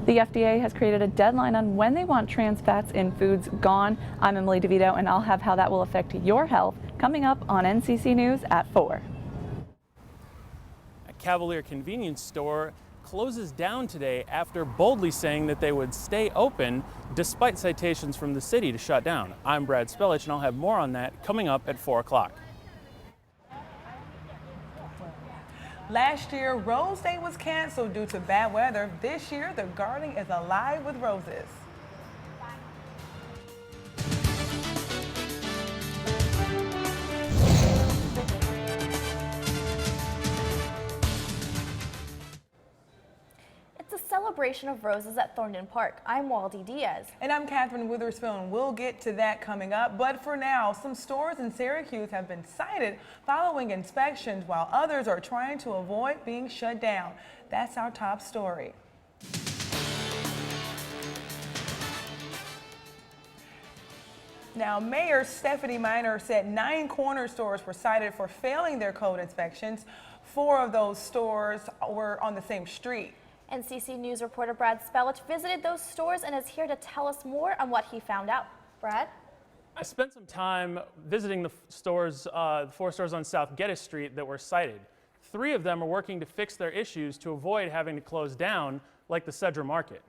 The FDA has created a deadline on when they want trans fats in foods gone. I'm Emily DeVito, and I'll have how that will affect your health coming up on NCC News at 4. A Cavalier convenience store closes down today after boldly saying that they would stay open despite citations from the city to shut down. I'm Brad Spellich, and I'll have more on that coming up at 4 o'clock. Last year, Rose Day was canceled due to bad weather. This year, the garden is alive with roses. Celebration of roses at Thornden Park. I'm Waldy Diaz. And I'm Catherine Witherspoon. We'll get to that coming up. But for now, some stores in Syracuse have been cited following inspections while others are trying to avoid being shut down. That's our top story. Now, Mayor Stephanie Miner said 9 corner stores were cited for failing their code inspections. 4 of those stores were on the same street. NCC News reporter Brad Spellich visited those stores and is here to tell us more on what he found out. Brad? I spent some time visiting the stores, the 4 stores on South Geddes Street that were cited. 3 of them are working to fix their issues to avoid having to close down, like the Cedra Market.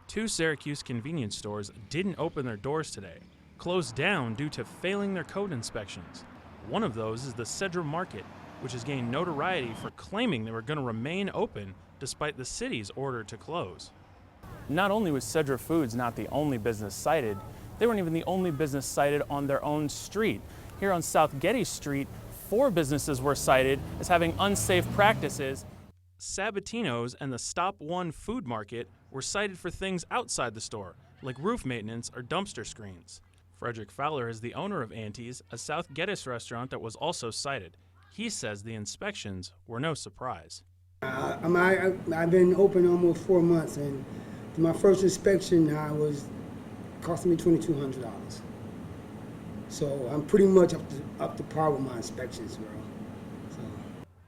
2 Syracuse convenience stores didn't open their doors today, closed down due to failing their code inspections. One of those is the Cedra Market, which has gained notoriety for claiming they were going to remain open despite the city's order to close. Not only was Cedra Foods not the only business cited, they weren't even the only business cited on their own street. Here on South Geddes Street, 4 businesses were cited as having unsafe practices. Sabatino's and the Stop One Food Market were cited for things outside the store, like roof maintenance or dumpster screens. Frederick Fowler is the owner of Auntie's, a South Geddes restaurant that was also cited. He says the inspections were no surprise. I've been open almost 4 months, and my first inspection costing me $2,200. So I'm pretty much up to par with my inspections, bro. So.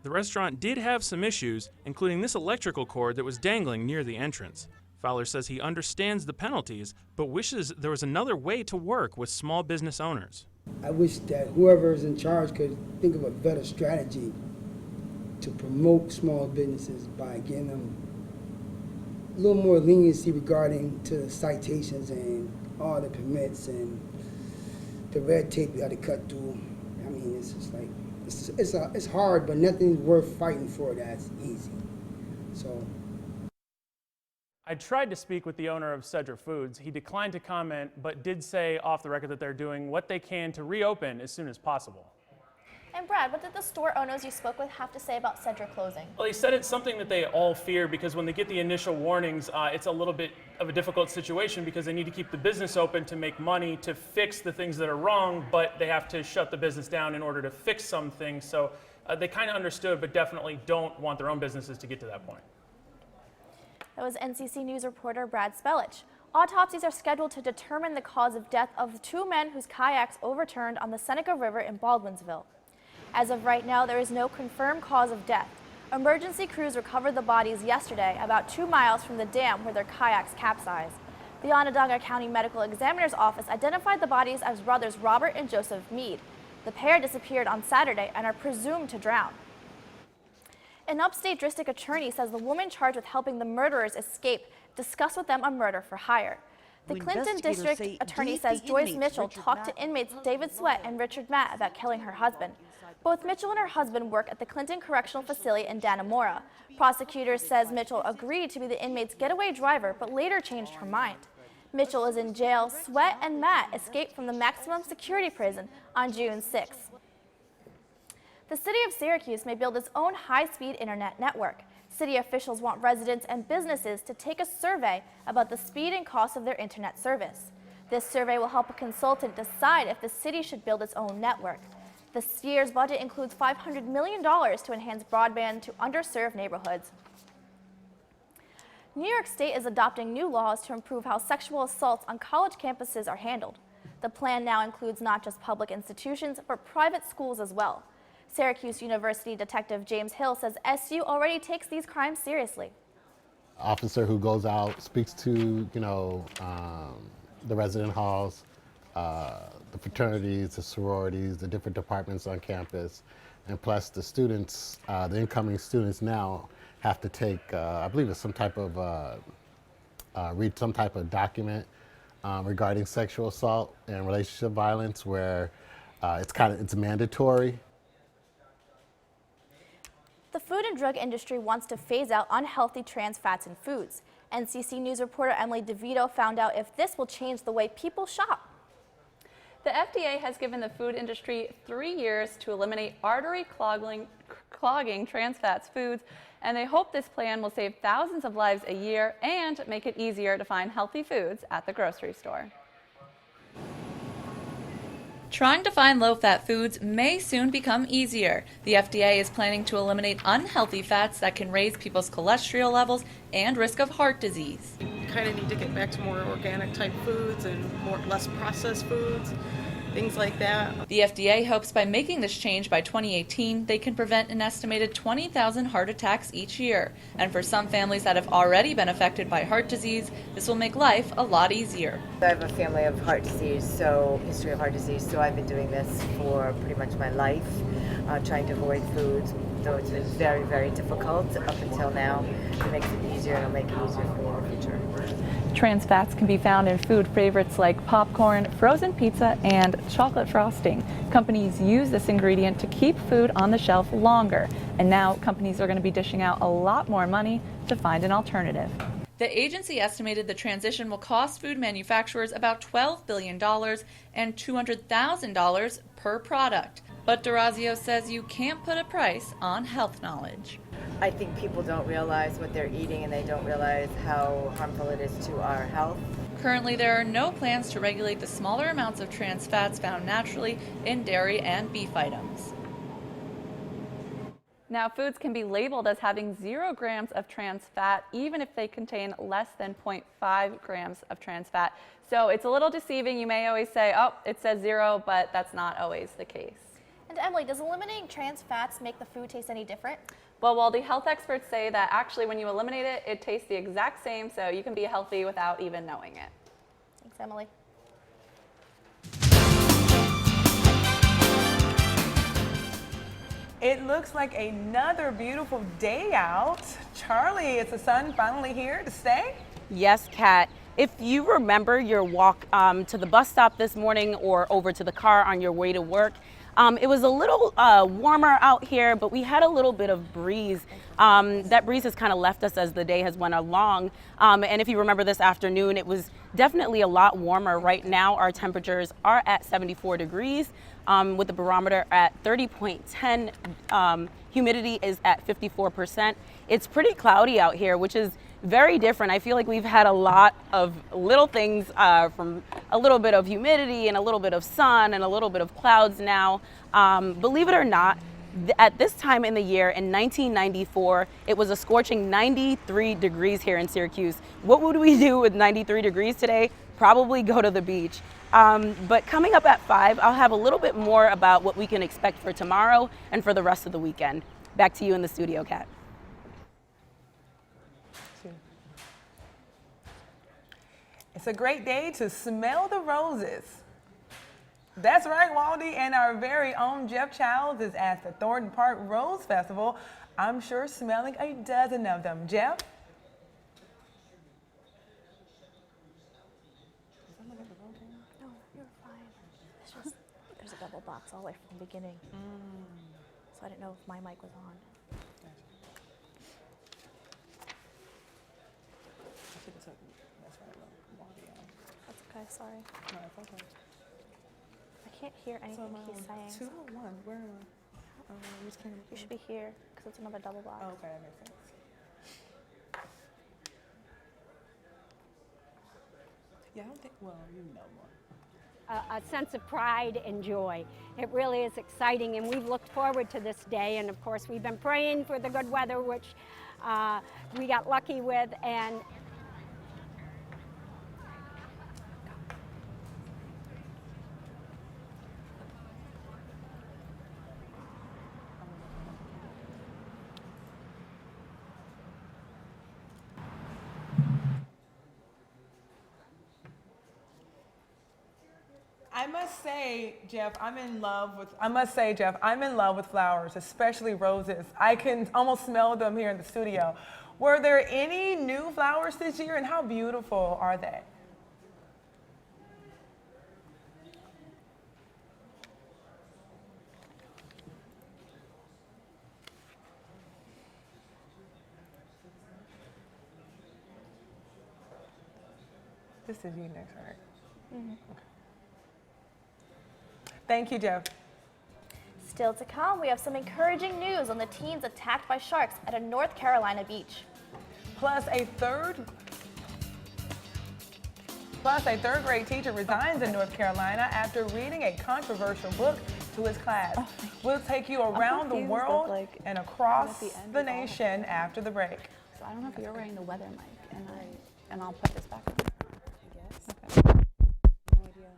The restaurant did have some issues, including this electrical cord that was dangling near the entrance. Fowler says he understands the penalties, but wishes there was another way to work with small business owners. I wish that whoever is in charge could think of a better strategy to promote small businesses by giving them a little more leniency regarding to the citations and all the permits and the red tape we got to cut through. I mean, it's just like, it's hard, but nothing's worth fighting for that's easy. So. I tried to speak with the owner of Cedra Foods. He declined to comment, but did say off the record that they're doing what they can to reopen as soon as possible. And Brad, what did the store owners you spoke with have to say about Cedra closing? Well, he said it's something that they all fear because when they get the initial warnings, it's a little bit of a difficult situation because they need to keep the business open to make money, to fix the things that are wrong, but they have to shut the business down in order to fix some things. So they kind of understood, but definitely don't want their own businesses to get to that point. That was NCC News reporter Brad Spellich. Autopsies are scheduled to determine the cause of death of the 2 men whose kayaks overturned on the Seneca River in Baldwinsville. As of right now, there is no confirmed cause of death. Emergency crews recovered the bodies yesterday about 2 miles from the dam where their kayaks capsized. The Onondaga County Medical Examiner's Office identified the bodies as brothers Robert and Joseph Meade. The pair disappeared on Saturday and are presumed to drown. An upstate district attorney says the woman charged with helping the murderers escape discussed with them a murder for hire. The Clinton district attorney says Joyce Mitchell talked to inmates David Sweat and Richard Matt about killing her husband. Both Mitchell and her husband work at the Clinton Correctional Facility in Dannemora. Prosecutors says Mitchell agreed to be the inmate's getaway driver, but later changed her mind. Mitchell is in jail. Sweat and Matt escaped from the maximum security prison on June 6. The city of Syracuse may build its own high-speed internet network. City officials want residents and businesses to take a survey about the speed and cost of their internet service. This survey will help a consultant decide if the city should build its own network. This year's budget includes $500 million to enhance broadband to underserved neighborhoods. New York State is adopting new laws to improve how sexual assaults on college campuses are handled. The plan now includes not just public institutions, but private schools as well. Syracuse University Detective James Hill says SU already takes these crimes seriously. Officer who goes out, speaks to, the resident halls, the fraternities, the sororities, the different departments on campus, and plus the students, the incoming students now have to take, I believe it's some type of, read some type of document regarding sexual assault and relationship violence where it's mandatory. The food and drug industry wants to phase out unhealthy trans fats in foods. NCC News reporter Emily DeVito found out if this will change the way people shop. The FDA has given the food industry 3 years to eliminate artery clogging trans fats foods, and they hope this plan will save thousands of lives a year and make it easier to find healthy foods at the grocery store. Trying to find low-fat foods may soon become easier. The FDA is planning to eliminate unhealthy fats that can raise people's cholesterol levels and risk of heart disease. Kind of need to get back to more organic type foods and less processed foods, things like that. The FDA hopes by making this change by 2018, they can prevent an estimated 20,000 heart attacks each year. And for some families that have already been affected by heart disease, this will make life a lot easier. I have a family of heart disease, history of heart disease, so I've been doing this for pretty much my life, trying to avoid foods, though it's been very, very difficult up until now. It makes it easier, and it'll make it easier for me in the future. Trans fats can be found in food favorites like popcorn, frozen pizza, and chocolate frosting. Companies use this ingredient to keep food on the shelf longer, and now companies are going to be dishing out a lot more money to find an alternative. The agency estimated the transition will cost food manufacturers about $12 billion and $200,000 per product. But D'Orazio says you can't put a price on health knowledge. I think people don't realize what they're eating, and they don't realize how harmful it is to our health. Currently, there are no plans to regulate the smaller amounts of trans fats found naturally in dairy and beef items. Now, foods can be labeled as having 0 grams of trans fat, even if they contain less than 0.5 grams of trans fat. So it's a little deceiving. You may always say, oh, it says 0, but that's not always the case. And Emily, does eliminating trans fats make the food taste any different? Well, while the health experts say that actually when you eliminate it, it tastes the exact same, so you can be healthy without even knowing it. Thanks, Emily. It looks like another beautiful day out. Charlie, is the sun finally here to stay? Yes, Kat. If you remember your walk to the bus stop this morning or over to the car on your way to work, it was a little warmer out here, but we had a little bit of breeze. That breeze has kind of left us as the day has went along. And if you remember this afternoon, it was definitely a lot warmer. Right now, our temperatures are at 74 degrees with the barometer at 30.10. Humidity is at 54%. It's pretty cloudy out here, which is very different. I feel like we've had a lot of little things from a little bit of humidity and a little bit of sun and a little bit of clouds now. Believe it or not, at this time in the year in 1994, it was a scorching 93 degrees here in Syracuse. What would we do with 93 degrees today? Probably go to the beach. But coming up at 5, I'll have a little bit more about what we can expect for tomorrow and for the rest of the weekend. Back to you in the studio, Kat. It's a great day to smell the roses. That's right, Waldy, and our very own Geoff Chiles is at the Thornden Park Rose Festival. I'm sure smelling a dozen of them. Jeff? No, you're fine. It's just, there's a double box all the way from the beginning. So I didn't know if my mic was on. That's okay, sorry. No, it's okay. I can't hear anything he's saying. 201, where am I? You should be here, because it's another double box. Oh, okay, that makes sense. Yeah, I don't think, well, you know more. A sense of pride and joy. It really is exciting, and we've looked forward to this day. And of course, we've been praying for the good weather, which we got lucky with. And I must say, Jeff, I'm in love with flowers, especially roses. I can almost smell them here in the studio. Were there any new flowers this year, and how beautiful are they? This is you next, right? Mm-hmm. Okay. Thank you, Jeff. Still to come, we have some encouraging news on the teens attacked by sharks at a North Carolina beach. Plus, a third grade teacher resigns in North Carolina after reading a controversial book to his class. We'll take you around the world and across the nation after the break. So I don't know if you're wearing the weather mic, and I'll put this back on. I guess. Okay. No idea.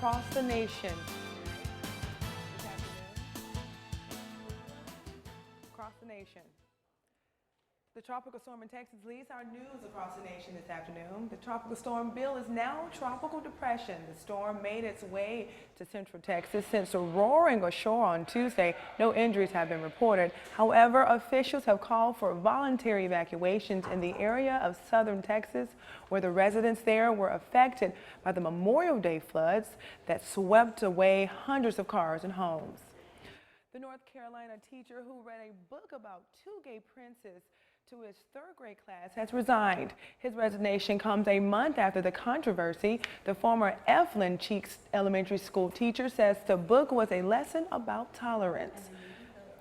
Across the nation. Across the nation. The tropical storm in Texas leads our news across the nation this afternoon. The tropical storm Bill is now tropical depression. The storm made its way to central Texas since roaring ashore on Tuesday. No injuries have been reported. However, officials have called for voluntary evacuations in the area of southern Texas, where the residents there were affected by the Memorial Day floods that swept away hundreds of cars and homes. The North Carolina teacher who read a book about two gay princes to his third grade class has resigned. His resignation comes a month after the controversy. The former Eflin Cheeks elementary school teacher says the book was a lesson about tolerance.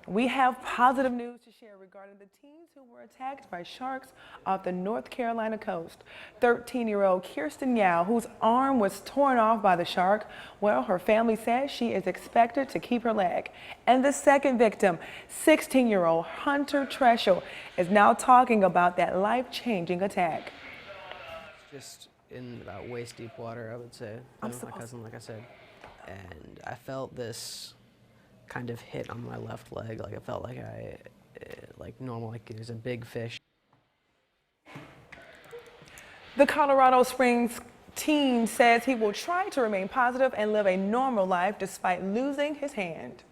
We have positive news to share regarding the teens who were attacked by sharks off the North Carolina coast. 13-year-old Kirsten Yao, whose arm was torn off by the shark, well, her family says she is expected to keep her leg. And the second victim, 16-year-old Hunter Treschel, is now talking about that life-changing attack. Just in about waist-deep water, I would say. My cousin, like I said. And I felt this kind of hit on my left leg, like it felt like like normal, like there's a big fish. The Colorado Springs teen says he will try to remain positive and live a normal life despite losing his hand.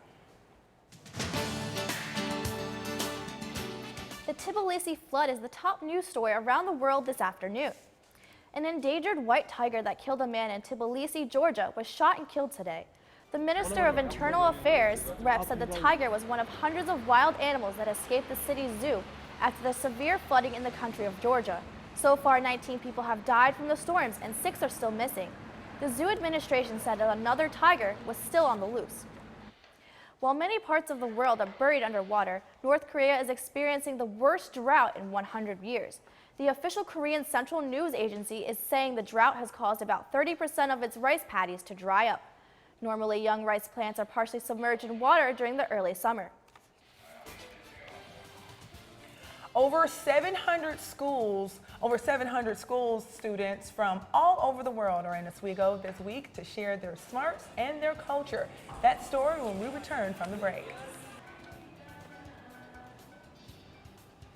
The Tbilisi flood is the top news story around the world this afternoon. An endangered white tiger that killed a man in Tbilisi, Georgia, was shot and killed today. The Minister of Internal Affairs rep said the tiger was one of hundreds of wild animals that escaped the city's zoo after the severe flooding in the country of Georgia. So far, 19 people have died from the storms and 6 are still missing. The zoo administration said that another tiger was still on the loose. While many parts of the world are buried underwater, North Korea is experiencing the worst drought in 100 years. The official Korean Central News Agency is saying the drought has caused about 30% of its rice paddies to dry up. Normally, young rice plants are partially submerged in water during the early summer. Over 700 schools students from all over the world are in Oswego this week to share their smarts and their culture. That story when we return from the break.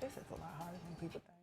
This is a lot harder than people think.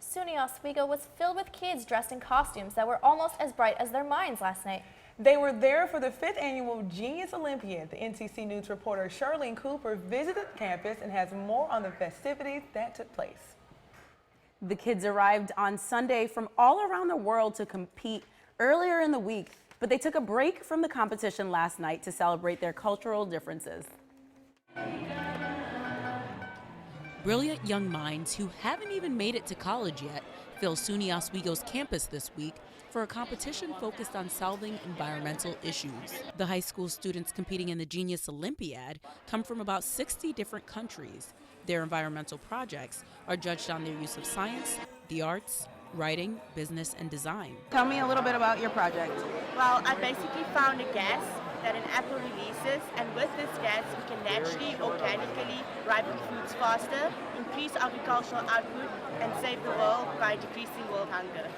SUNY Oswego was filled with kids dressed in costumes that were almost as bright as their minds last night. They were there for the 5th annual Genius Olympiad. The NCC News reporter Charlene Cooper visited the campus and has more on the festivities that took place. The kids arrived on Sunday from all around the world to compete earlier in the week, but they took a break from the competition last night to celebrate their cultural differences. Brilliant young minds who haven't even made it to college yet fill SUNY Oswego's campus this week for a competition focused on solving environmental issues. The high school students competing in the Genius Olympiad come from about 60 different countries. Their environmental projects are judged on their use of science, the arts, writing, business, and design. Tell me a little bit about your project. Well, I basically found a gas that an apple releases, and with this gas we can naturally, organically ripen foods faster, increase agricultural output, and save the world by decreasing world hunger.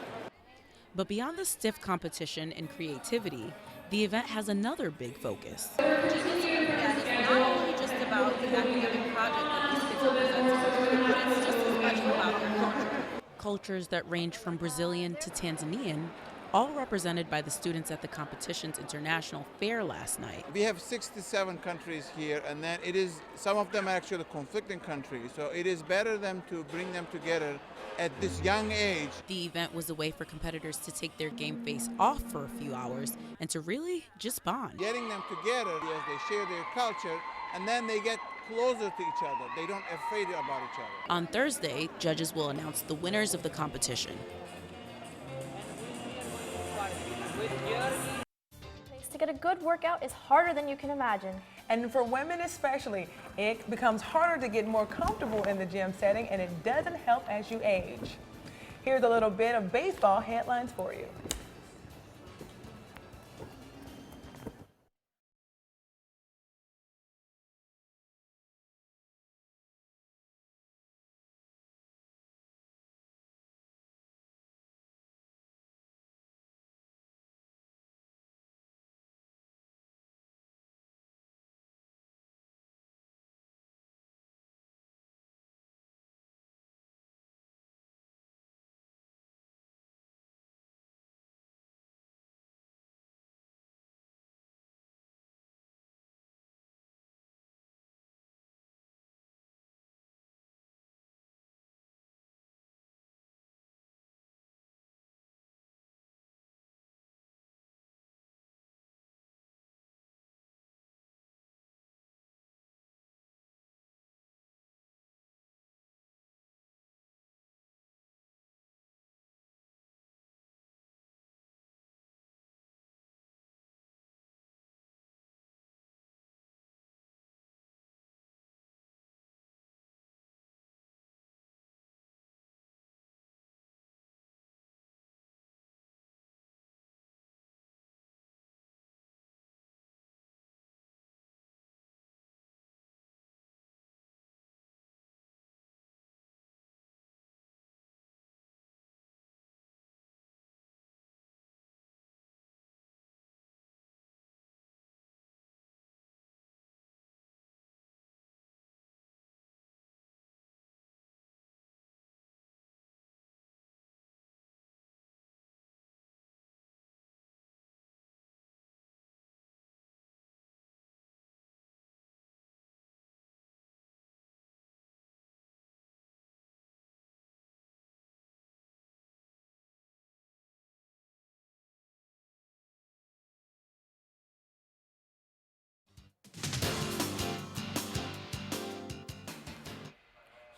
But beyond the stiff competition and creativity, the event has another big focus. It's not only just about the academic project that these kids are presenting, but it's just as much about their culture. Cultures that range from Brazilian to Tanzanian, all represented by the students at the competition's international fair last night. We have 67 countries here, and then some of them are actually conflicting countries, so it is better to bring them together at this young age. The event was a way for competitors to take their game face off for a few hours and to really just bond. Getting them together as they share their culture, and then they get closer to each other. They don't afraid about each other. On Thursday, judges will announce the winners of the competition. To get a good workout is harder than you can imagine. And for women especially, it becomes harder to get more comfortable in the gym setting, and it doesn't help as you age. Here's a little bit of baseball headlines for you.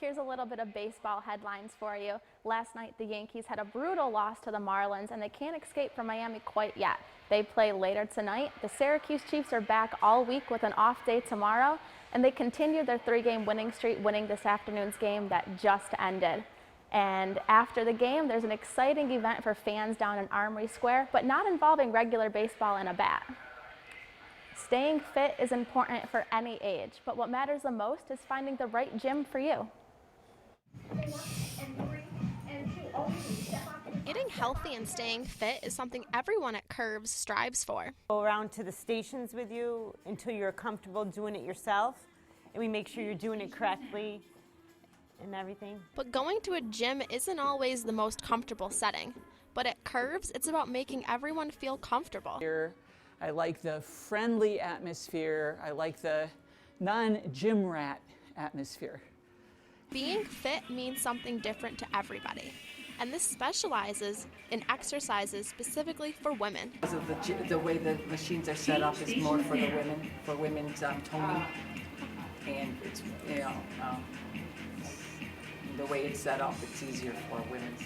here's a little bit of baseball headlines for you. Last night, the Yankees had a brutal loss to the Marlins, and they can't escape from Miami quite yet. They play later tonight. The Syracuse Chiefs are back all week with an off day tomorrow, and they continue their 3-game winning streak, winning this afternoon's game that just ended. And after the game, there's an exciting event for fans down in Armory Square, but not involving regular baseball and a bat. Staying fit is important for any age, but what matters the most is finding the right gym for you. Getting healthy and staying fit is something everyone at Curves strives for. Go around to the stations with you until you're comfortable doing it yourself, and we make sure you're doing it correctly and everything. But going to a gym isn't always the most comfortable setting. But at Curves, it's about making everyone feel comfortable. I like the friendly atmosphere. I like the non-gym rat atmosphere. Being fit means something different to everybody. And this specializes in exercises specifically for women. Because of the way the machines are set up is more for the women, for women's toning. And it's, the way it's set up, it's easier for women.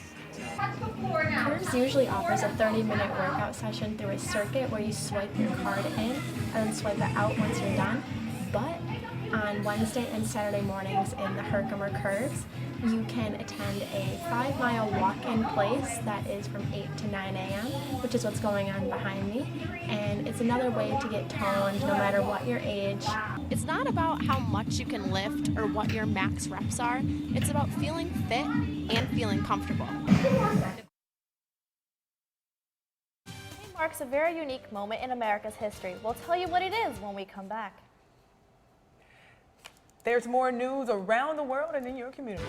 Curves usually offers a 30-minute workout session through a circuit where you swipe your card in and then swipe it out once you're done. But on Wednesday and Saturday mornings in the Herkimer Curves, you can attend a 5-mile walk-in place that is from 8 to 9 a.m., which is what's going on behind me. And it's another way to get toned no matter what your age. It's not about how much you can lift or what your max reps are. It's about feeling fit and feeling comfortable. Today marks a very unique moment in America's history. We'll tell you what it is when we come back. There's more news around the world and in your community.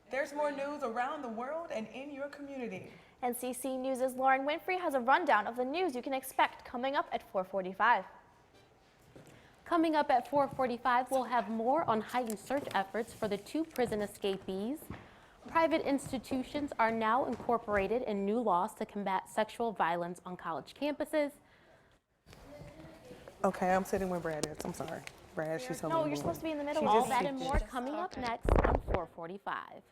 There's more news around the world and in your community. NCC News' Lauren Winfrey has a rundown of the news you can expect coming up at 4:45. Coming up at 4:45, we'll have more on heightened search efforts for the 2 prison escapees. Private institutions are now incorporated in new laws to combat sexual violence on college campuses. Okay, I'm sitting where Brad is. I'm sorry. Brad, she's No, you're supposed to be in the middle. All that and more coming up next on 4:45.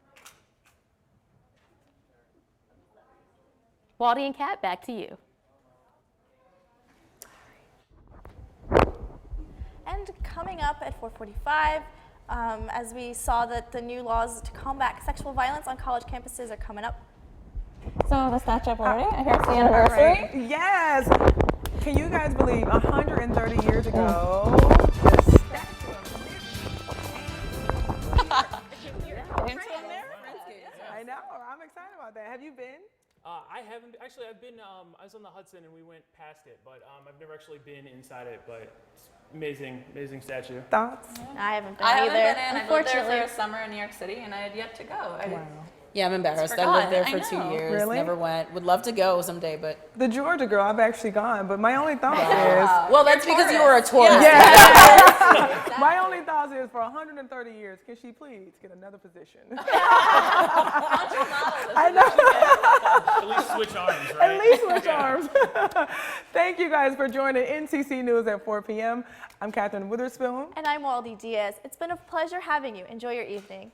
Waldy and Kat, back to you. And coming up at 4:45, as we saw that the new laws to combat sexual violence on college campuses are coming up. So the statue of already? I hear it's the anniversary. Yes. Can you guys believe 130 years ago, the statue of I know. I'm excited about that. Have you been? I haven't actually. I've been. I was on the Hudson and we went past it, but I've never actually been inside it. But it's amazing statue. Thoughts? I haven't been I either. haven't been in. I lived there Unfortunately. for a summer in New York City, and I had yet to go. Yeah, I'm embarrassed. I forgotten. lived there I for 2 know. years. Really? Never went. Would love to go someday, but The Georgia girl, I've actually gone, but my only thought is... well, that's because you were a tourist. Yeah. My only thought is for 130 years, can she please get another position? I know. At least switch arms, right? At least switch arms. Thank you guys for joining NCC News at 4 p.m. I'm Catherine Witherspoon. And I'm Waldy Diaz. It's been a pleasure having you. Enjoy your evening.